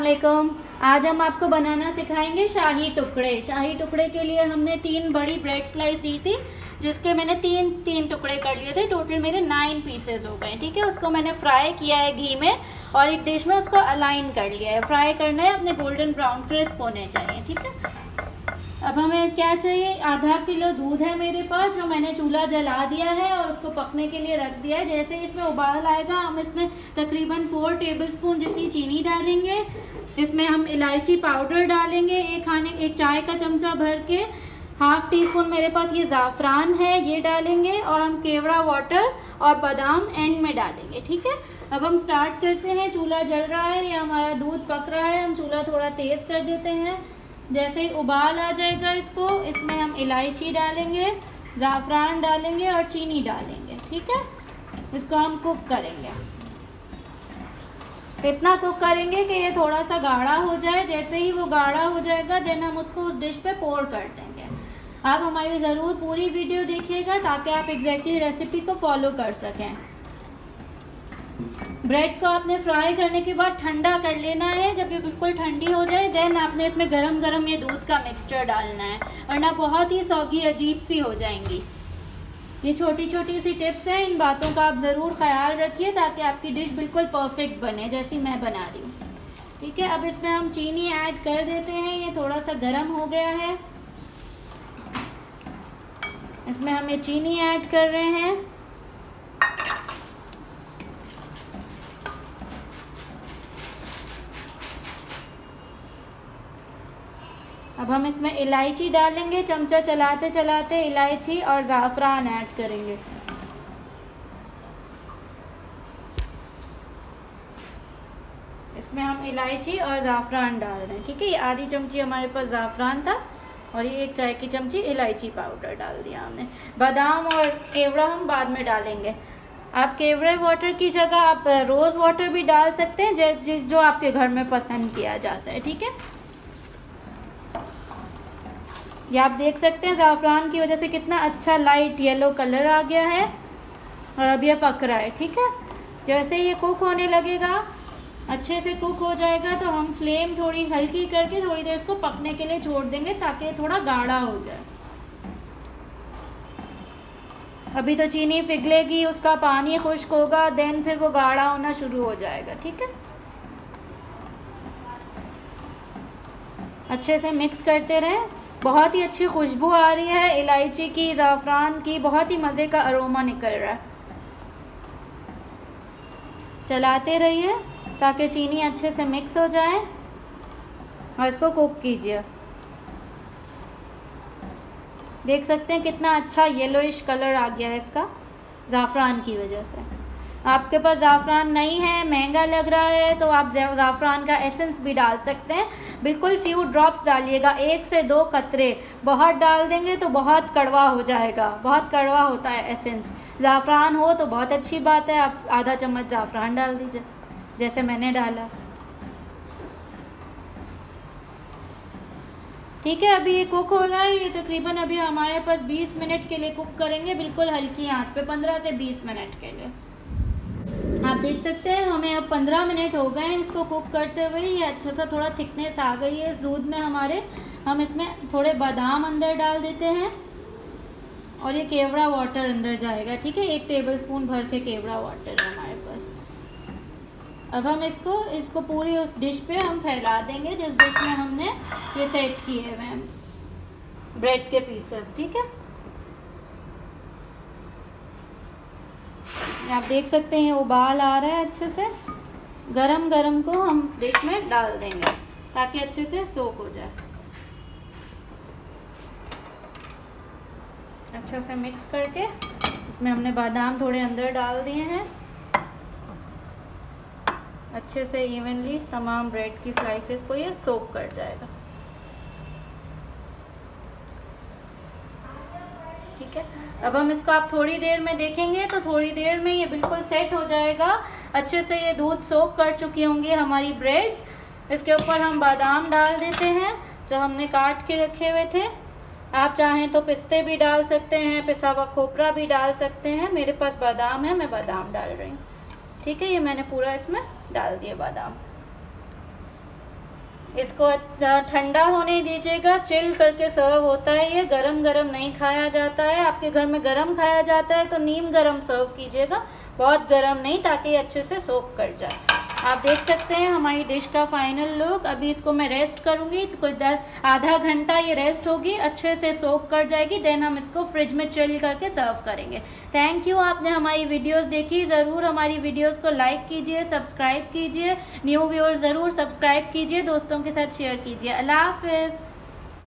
वालेकुम। आज हम आपको बनाना सिखाएंगे शाही टुकड़े। शाही टुकड़े के लिए हमने 3 बड़ी ब्रेड स्लाइस दी थी, जिसके मैंने तीन टुकड़े कर लिए थे। टोटल मेरे 9 पीसेस हो गए। ठीक है, उसको मैंने फ्राई किया है घी में और एक डिश में उसको अलाइन कर लिया है। फ्राई करना है, अपने गोल्डन ब्राउन क्रिस्प होने चाहिए। ठीक है, अब हमें क्या चाहिए, आधा किलो दूध है मेरे पास, जो मैंने चूल्हा जला दिया है और उसको पकने के लिए रख दिया है। जैसे ही इसमें उबाल आएगा, हम इसमें तकरीबन 4 टेबलस्पून जितनी चीनी डालेंगे। इसमें हम इलायची पाउडर डालेंगे, एक चाय का चमचा भर के। हाफ टी स्पून मेरे पास ये ज़ाफ़रान है, ये डालेंगे। और हम केवड़ा वाटर और बादाम एंड में डालेंगे। ठीक है, अब हम स्टार्ट करते हैं। चूल्हा जल रहा है, ये हमारा दूध पक रहा है। हम चूल्हा थोड़ा तेज़ कर देते हैं। जैसे ही उबाल आ जाएगा इसमें हम इलायची डालेंगे, ज़ाफ़रान डालेंगे और चीनी डालेंगे। ठीक है, इसको हम कुक करेंगे। इतना कुक करेंगे कि ये थोड़ा सा गाढ़ा हो जाए। जैसे ही वो गाढ़ा हो जाएगा, देन हम उसको उस डिश पे पोर कर देंगे। आप हमारी ज़रूर पूरी वीडियो देखिएगा ताकि आप एग्जैक्टली रेसिपी को फॉलो कर सकें। ब्रेड को आपने फ्राई करने के बाद ठंडा कर लेना है। जब ये बिल्कुल ठंडी हो जाए, देन आपने इसमें गरम गरम ये दूध का मिक्सचर डालना है, वरना बहुत ही सौगी अजीब सी हो जाएंगी। ये छोटी छोटी सी टिप्स हैं, इन बातों का आप ज़रूर ख्याल रखिए ताकि आपकी डिश बिल्कुल परफेक्ट बने जैसी मैं बना रही हूँ। ठीक है, अब इसमें हम चीनी ऐड कर देते हैं। ये थोड़ा सा गर्म हो गया है, इसमें हम ये चीनी ऐड कर रहे हैं। अब हम इसमें इलायची डालेंगे, चमचा चलाते चलाते इलायची और ज़ाफ़रान ऐड करेंगे। इसमें हम इलायची और ज़ाफ़रान डाल रहे हैं। ठीक है, ये आधी चमची हमारे पास ज़ाफ़रान था और ये 1 चाय की चमची इलायची पाउडर डाल दिया हमने। बादाम और केवड़ा हम बाद में डालेंगे। आप केवड़े वाटर की जगह आप रोज़ वाटर भी डाल सकते हैं, जो आपके घर में पसंद किया जाता है। ठीक है, ये आप देख सकते हैं ज़ाफ़रान की वजह से कितना अच्छा लाइट येलो कलर आ गया है और अब ये पक रहा है। ठीक है, जैसे ये कुक होने लगेगा, अच्छे से कुक हो जाएगा, तो हम फ्लेम थोड़ी हल्की करके थोड़ी देर इसको पकने के लिए छोड़ देंगे ताकि थोड़ा गाढ़ा हो जाए। अभी तो चीनी पिघलेगी, उसका पानी खुश्क होगा, देन फिर वो गाढ़ा होना शुरू हो जाएगा। ठीक है, अच्छे से मिक्स करते रहें। बहुत ही अच्छी खुशबू आ रही है इलायची की, ज़ाफ़रान की, बहुत ही मज़े का अरोमा निकल रहा है। चलाते रहिए ताकि चीनी अच्छे से मिक्स हो जाए और इसको कुक कीजिए। देख सकते हैं कितना अच्छा येलोइश कलर आ गया है इसका, ज़ाफ़रान की वजह से। आपके पास ज़ाफ़रान नहीं है, महंगा लग रहा है, तो आप ज़ाफ़रान का एसेंस भी डाल सकते हैं। बिल्कुल फ्यू ड्रॉप्स डालिएगा, 1 से 2 कतरे। बहुत डाल देंगे तो बहुत कड़वा हो जाएगा, बहुत कड़वा होता है एसेंस। ज़ाफ़रान हो तो बहुत अच्छी बात है, आप आधा चम्मच ज़ाफ़रान डाल दीजिए जैसे मैंने डाला। ठीक है, अभी ये कुक हो रहा है। ये तकरीबन अभी हमारे पास 20 मिनट के लिए कुक करेंगे, बिल्कुल हल्की आंच पे, 15 से 20 मिनट के लिए। आप देख सकते हैं हमें अब 15 मिनट हो गए हैं इसको कुक करते हुए। ये अच्छा सा थोड़ा थिकनेस आ गई है इस दूध में हमारे। हम इसमें थोड़े बादाम अंदर डाल देते हैं और ये केवड़ा वाटर अंदर जाएगा। ठीक है, 1 टेबलस्पून भर के केवड़ा वाटर है हमारे पास। अब हम इसको पूरी उस डिश पे हम फैला देंगे जिस डिश में हमने ये सेट किए हुए हैं ब्रेड के पीसेस। ठीक है, आप देख सकते हैं उबाल आ रहा है अच्छे से। गरम गरम को हम डिश में डाल देंगे ताकि अच्छे से सोक हो जाए। अच्छे से मिक्स करके इसमें हमने बादाम थोड़े अंदर डाल दिए हैं। अच्छे से इवनली तमाम ब्रेड की स्लाइसेस को ये सोक कर जाएगा। ठीक है, अब हम इसको आप थोड़ी देर में देखेंगे तो थोड़ी देर में ये बिल्कुल सेट हो जाएगा। अच्छे से ये दूध सोक कर चुकी होंगी हमारी ब्रेड्स। इसके ऊपर हम बादाम डाल देते हैं जो हमने काट के रखे हुए थे। आप चाहें तो पिस्ते भी डाल सकते हैं, पिसा हुआ खोपरा भी डाल सकते हैं। मेरे पास बादाम है, मैं बादाम डाल रही हूँ। ठीक है, ये मैंने पूरा इसमें डाल दिए बादाम। इसको ठंडा होने दीजिएगा, चिल करके सर्व होता है। ये गरम गरम नहीं खाया जाता है। आपके घर में गरम खाया जाता है तो नीम गरम सर्व कीजिएगा, बहुत गरम नहीं, ताकि ये अच्छे से सोक कर जाए। आप देख सकते हैं हमारी डिश का फाइनल लुक। अभी इसको मैं रेस्ट करूँगी, तो कोई आधा घंटा ये रेस्ट होगी, अच्छे से सोक कर जाएगी, देन हम इसको फ्रिज में चिल करके सर्व करेंगे। थैंक यू, आपने हमारी वीडियोस देखी। ज़रूर हमारी वीडियोस को लाइक कीजिए, सब्सक्राइब कीजिए, न्यू व्यूअर्स ज़रूर सब्सक्राइब कीजिए, दोस्तों के साथ शेयर कीजिए। अल्लाह हाफिज़।